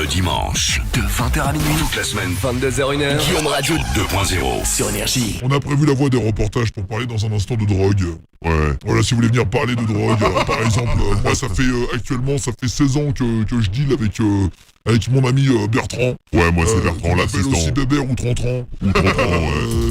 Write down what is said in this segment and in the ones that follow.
Le dimanche, de 20h à minuit, toute la semaine, 22h-1h, Guillaume Radio 2.0 sur Énergie. On a prévu la voie des reportages pour parler dans un instant de drogue. Ouais. Voilà, si vous voulez venir parler de drogue, par exemple, moi ça fait actuellement, ça fait 16 ans que je deal avec mon ami Bertrand. Ouais, moi c'est Bertrand, l'assistant. l'assistant. Aussi Bébert ou Trantran.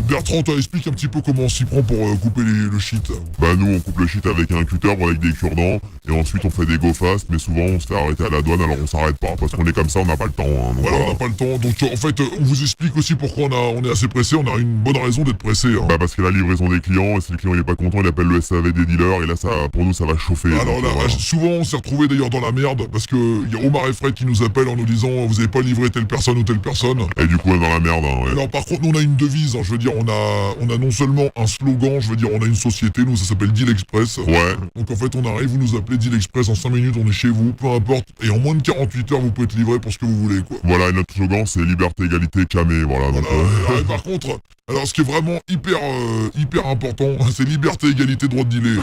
Bertrand, explique un petit peu comment on s'y prend pour couper le shit. Bah nous on coupe le shit avec un cutter ou avec des cure-dents et ensuite on fait des go fast, mais souvent on se fait arrêter à la douane, alors on s'arrête pas parce qu'on est comme ça, on n'a pas le temps. Hein, donc voilà, on n'a pas le temps. Donc en fait, on vous explique aussi pourquoi on est assez pressé. On a une bonne raison d'être pressé. Hein. Bah parce que la livraison des clients, et si le client il est pas content, il appelle le SAV des dealers et là ça, pour nous ça va chauffer. Alors donc, là, souvent on s'est retrouvé d'ailleurs dans la merde parce que y a Omar et Fred qui nous appellent en nous disant vous avez pas livré telle personne ou telle personne. Et du coup on est dans la merde. Hein, ouais. Alors par contre, nous on a une devise. Hein, je veux dire, on a non seulement un slogan, je veux dire, on a une société, nous ça s'appelle Deal Express. Ouais. Donc en fait, on arrive, vous nous appelez Deal Express en 5 minutes, on est chez vous, peu importe. Et en moins de 48 heures, vous pouvez être livré pour ce que vous voulez, quoi. Voilà, et notre slogan c'est liberté, égalité, camé, voilà. Donc, Ouais, par contre, alors ce qui est vraiment hyper important, c'est liberté, égalité, droit de dealer.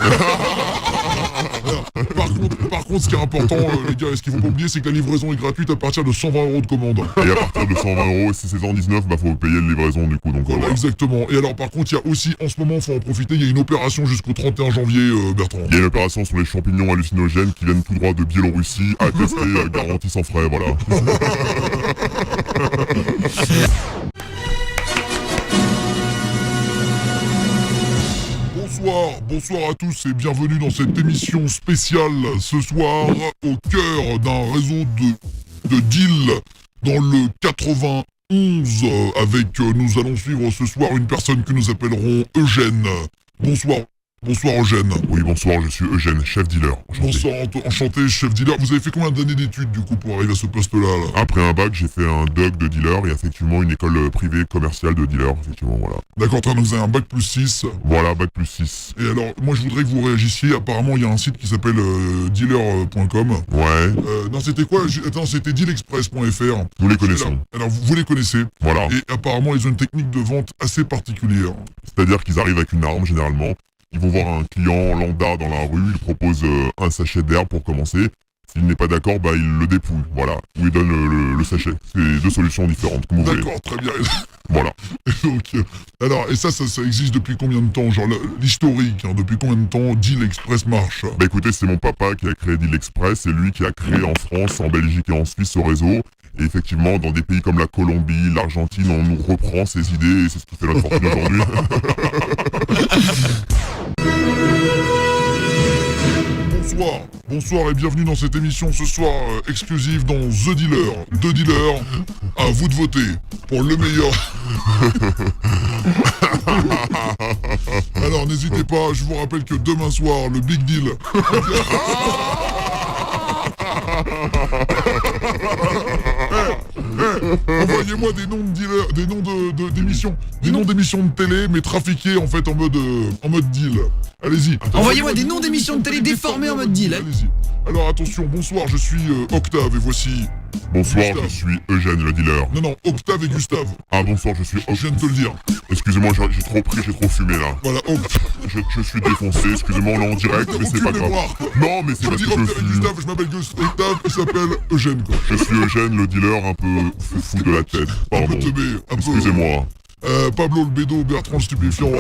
Par contre, ce qui est important, les gars, et ce qu'il faut pas oublier, c'est que la livraison est gratuite à partir de 120 € de commande. et à partir de 120 €, et si c'est 119, bah faut payer la livraison du coup. Donc Voilà, voilà. exactement. Et alors par contre, il y a aussi, en ce moment, faut en profiter, il y a une opération jusqu'au 31 janvier, Bertrand. Il y a une opération sur les champignons hallucinogènes qui viennent tout droit de Biélorussie, à tester, garantie sans frais, voilà. Bonsoir à tous et bienvenue dans cette émission spéciale ce soir au cœur d'un réseau de deals dans le 91 avec, nous allons suivre ce soir une personne que nous appellerons Eugène. Bonsoir Eugène. Oui, bonsoir, je suis Eugène, chef dealer. Enchanté. Bonsoir, enchanté, chef dealer. Vous avez fait combien d'années d'études du coup pour arriver à ce poste-là là Après un bac, j'ai fait un DUG de dealer et effectivement une école privée commerciale de dealer, effectivement, voilà. D'accord, donc vous avez un bac plus 6. Voilà, bac plus 6. Et alors, moi je voudrais que vous réagissiez. Apparemment, il y a un site qui s'appelle dealer.com. Ouais, Non, c'était quoi Attends, c'était dealexpress.fr. nous les connaissons. Alors, vous les connaissez. Voilà. Et apparemment, ils ont une technique de vente assez particulière. C'est-à-dire qu'ils arrivent avec une arme, généralement. Ils vont voir un client lambda dans la rue, ils proposent un sachet d'herbe pour commencer. S'il n'est pas d'accord, bah il le dépouille, voilà. Ou il donne le sachet. C'est deux solutions différentes, comme vous voulez. D'accord, très bien. Voilà. Et donc, alors, et ça existe depuis combien de temps? Genre, l'historique, hein, depuis combien de temps Deal Express marche? Bah écoutez, c'est mon papa qui a créé Deal Express, c'est lui qui a créé en France, en Belgique et en Suisse ce réseau. Et effectivement, dans des pays comme la Colombie, l'Argentine, on nous reprend ces idées et c'est ce qui fait notre fortune aujourd'hui. Bonsoir et bienvenue dans cette émission ce soir exclusive dans The Dealer. Deux dealers, à vous de voter pour le meilleur. Alors n'hésitez pas, je vous rappelle que demain soir, le Big Deal. Envoyez-moi des noms de dealers, des noms d'émissions, des noms d'émissions de télé, mais trafiqués en fait en mode deal. Allez-y. Envoyez-moi des noms d'émissions de télé déformés en mode deal. Allez-y. Alors attention, bonsoir, je suis Octave et voici... Bonsoir, Gustave. je suis Eugène le dealer. Non, Octave et Gustave. Ah bonsoir, je suis... Je viens de te le dire. Excusez-moi, j'ai trop pris, j'ai trop fumé là. Voilà, Octave. Je suis défoncé, excusez-moi, on est en direct, mais c'est pas grave. mémoire. Non, mais c'est Je parce dis que je Octave et suis... Gustave, je m'appelle Octave, il s'appelle Eugène, quoi. Je suis Eugène le dealer un peu fou de la tête. Un Pardon. peu teubé, un peu... Excusez-moi. Pablo le bédo, Bertrand le stupéfiant.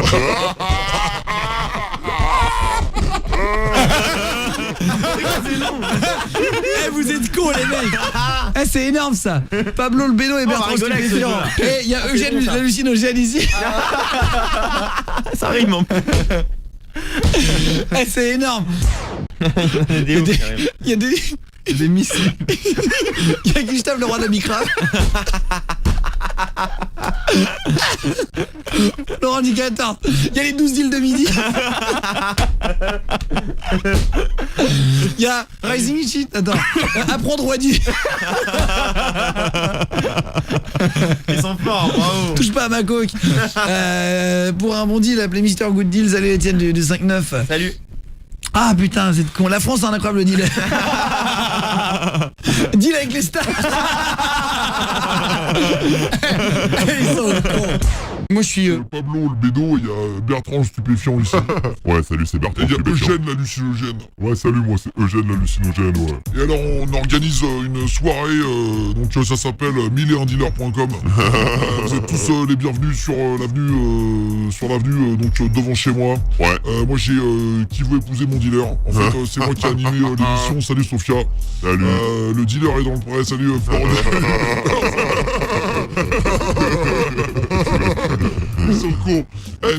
Eh, vous êtes cons les mecs. Eh, c'est énorme ça. Pablo le bédo et Bertrand Stupéfiant. Eh, il y a Eugène l'hallucinogène ici. Ça rime en plus. Eh, c'est énorme. Il Il y a des missiles. Il y a Gustave le roi de la micra. Laurent du 14. Il y a les 12 deals de midi. Il y a Rising Shit. Attends. Apprendre Wadi. Ils sont forts, bravo. Touche pas à ma coque. Pour un bon deal, appelez Mister Good Deal. Salut Etienne du 5-9. Salut. Ah putain, c'est con. La France a un incroyable deal. Deal avec les stars. Ils sont cons. Moi, je suis... Pablo, le bédo, il y a Bertrand, le stupéfiant ici. Ouais, salut, c'est Bertrand. Et il y a Stupéfiant. Eugène, l'hallucinogène. Ouais, salut, moi, c'est Eugène, l'hallucinogène, ouais. Et alors, on organise une soirée, donc ça s'appelle 1001dealer.com. Vous êtes tous les bienvenus sur l'avenue, donc devant chez moi. Ouais. Moi, j'ai Qui veut épouser mon dealer. En fait, c'est moi qui ai animé l'émission. Salut Sophia. Salut. Le dealer est dans le prêt. Salut Florent. Ils sont cons.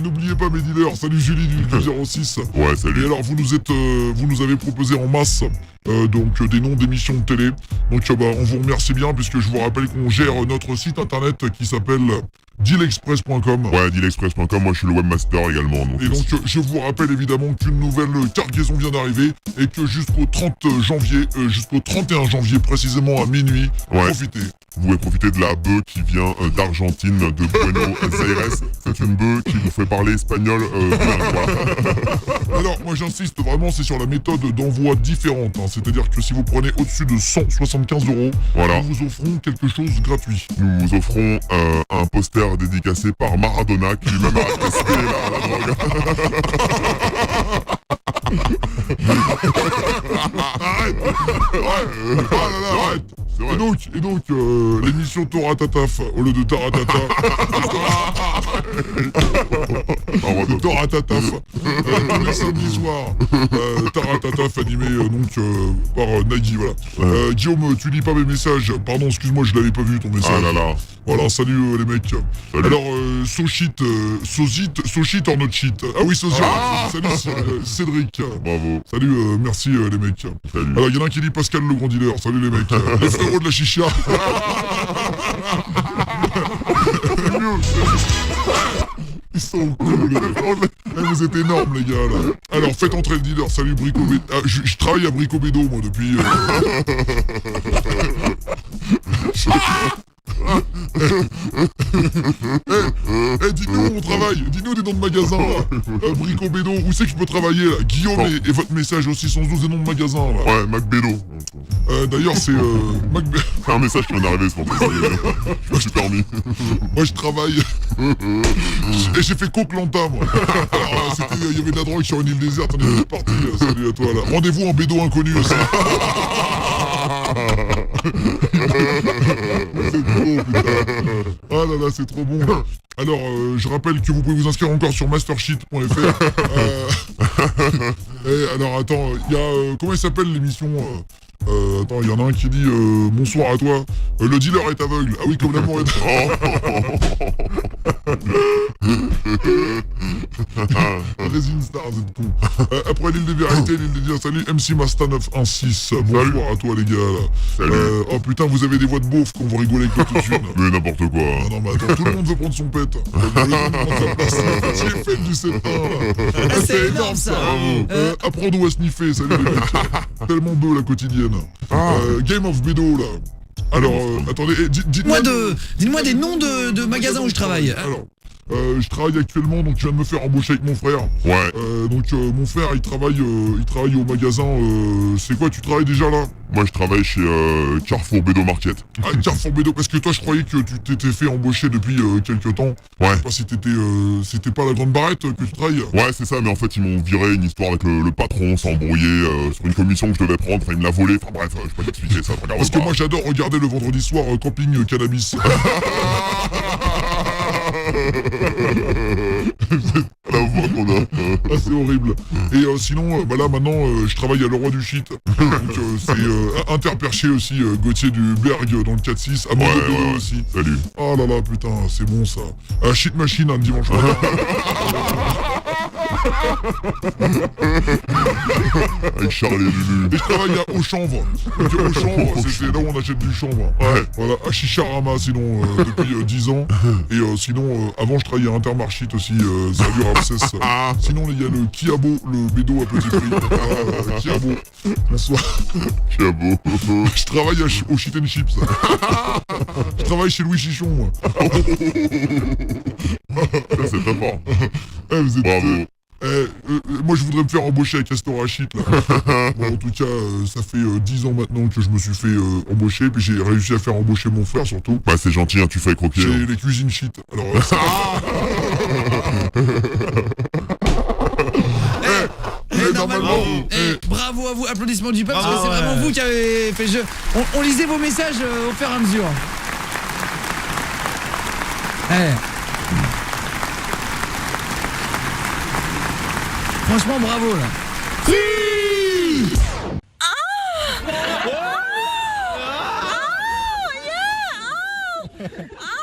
N'oubliez pas mes dealers. Salut Julie du 06. Ouais, Et salut. alors vous nous avez proposé en masse donc des noms d'émissions de télé. Donc on vous remercie bien puisque je vous rappelle qu'on gère notre site internet qui s'appelle dealexpress.com. Ouais, dealexpress.com, moi je suis le webmaster également. Donc Et donc je vous rappelle évidemment qu'une nouvelle cargaison vient d'arriver et que jusqu'au 31 janvier précisément à minuit, Ouais. profitez. vous pouvez profiter de la bœuf qui vient d'Argentine, de Buenos Aires. C'est une bœuf qui vous fait parler espagnol. Voilà. Alors moi j'insiste vraiment, c'est sur la méthode d'envoi différente. C'est-à-dire que si vous prenez au-dessus de 175 €, Voilà. nous vous offrons quelque chose gratuit. Nous vous offrons un poster dédicacé par Maradona qui lui-même a testé la drogue. Arrête. Arrête. C'est vrai. Et donc l'émission Toratataf au lieu de Taratata. Toratataf. Tous les samedis soirs. Taratata animé par Nagui, voilà. Guillaume, tu lis pas mes messages. Pardon, excuse-moi, je l'avais pas vu ton message. Ah là là. Voilà, salut les mecs. Salut. Alors, Soshit or not shit. Ah oui, Soshit. Salut Cédric. Bravo. Salut, merci les mecs. Salut. Alors, il y en a un qui dit Pascal le grand dealer. Salut les mecs. Les frérots de la chicha. Ils sont cool. Vous êtes énormes les gars là. Alors faites entrer le dealer. Salut Brico Bédo. Ah, je travaille à Brico Bédo moi depuis. Dis-nous où on travaille. Dis-nous des noms de magasins là. Brico Bédo. Où c'est que je peux travailler là? Guillaume et votre message aussi 112 des noms de magasins là. Ouais, MacBédo. D'ailleurs c'est C'est un message qui vient d'arriver ce matin. Je me suis permis. moi je travaille. Et j'ai fait Coke Lanta moi. Alors, il y avait de la drogue sur une île déserte, on est parti. Salut à toi là. Rendez-vous en bédo inconnu aussi. C'est trop putain. Ah là là, c'est trop bon. Alors, je rappelle que vous pouvez vous inscrire encore sur mastersheet.fr. Alors attends, il y a comment il s'appelle l'émission attends, il y en a un qui dit bonsoir à toi. Le dealer est aveugle. Ah oui, comme l'amour est Résine Star, c'est con. Après l'île des vérités, l'île des dires, salut MC Masta 916. Bonsoir à toi les gars là. Salut. Oh putain, vous avez des voix de beauf qu'on va rigoler avec l'autotune. Mais n'importe quoi. Ah non mais attends, tout le monde veut prendre son pet. J'ai fait du septin là. c'est énorme ça. Apprendre à sniffer, salut les mecs. Tellement beau la quotidienne. Game of Bédo là. Alors, attendez, dites-moi Dites-moi des noms de magasins où je travaille. Alors, je travaille actuellement, donc je viens de me faire embaucher avec mon frère. Ouais. Donc mon frère, il travaille au magasin. C'est quoi, tu travailles déjà là? Moi je travaille chez Carrefour Bédo Market. Ah, Carrefour Bédo, parce que toi, je croyais que tu t'étais fait embaucher depuis quelques temps. Ouais. Je sais pas si c'était pas la grande barrette que tu travailles. Ouais, c'est ça, mais en fait, ils m'ont viré une histoire avec le patron, s'embrouiller sur une commission que je devais prendre, enfin, il me l'a volé, enfin bref, je peux t'expliquer ça, te regarde Parce pas. que moi, j'adore regarder le vendredi soir Camping Cannabis. La voix qu'on a. Ah, c'est horrible. Et sinon, là maintenant, je travaille à Leroy du Shit. Donc c'est Interperché aussi, Gauthier du Berg dans le 4-6, à Mondo ouais. aussi. Salut. Oh là là, putain, c'est bon ça. Shit Machine, un dimanche matin. Avec Charles et Lulu. Et je travaille à Auchanvre. Donc Auchanvre, c'est là où on achète du chanvre. Ouais. Voilà, à Chicharama sinon, depuis 10 ans. Et sinon, avant je travaillais à Intermarchit aussi, salut Ramsès. Sinon, il y a le Kiabo, le bédo à petit prix. Kiabo, bonsoir. Kiabo. Je travaille au Shit and Chips. Je travaille chez Louis Chichon, moi. Ça, c'est très fort. Vous êtes, Bravo. Moi je voudrais me faire embaucher avec Restaurant Shit là. Bon, en tout cas, ça fait 10 ans maintenant que je me suis fait embaucher, puis j'ai réussi à faire embaucher mon frère surtout. Bah c'est gentil, hein, tu fais croquer. Chez les cuisines shit. Alors, Normalement, bravo à vous, applaudissements du peuple, parce que c'est vraiment vous qui avez fait le jeu. On lisait vos messages au fur et à mesure. Franchement, bravo là. Ah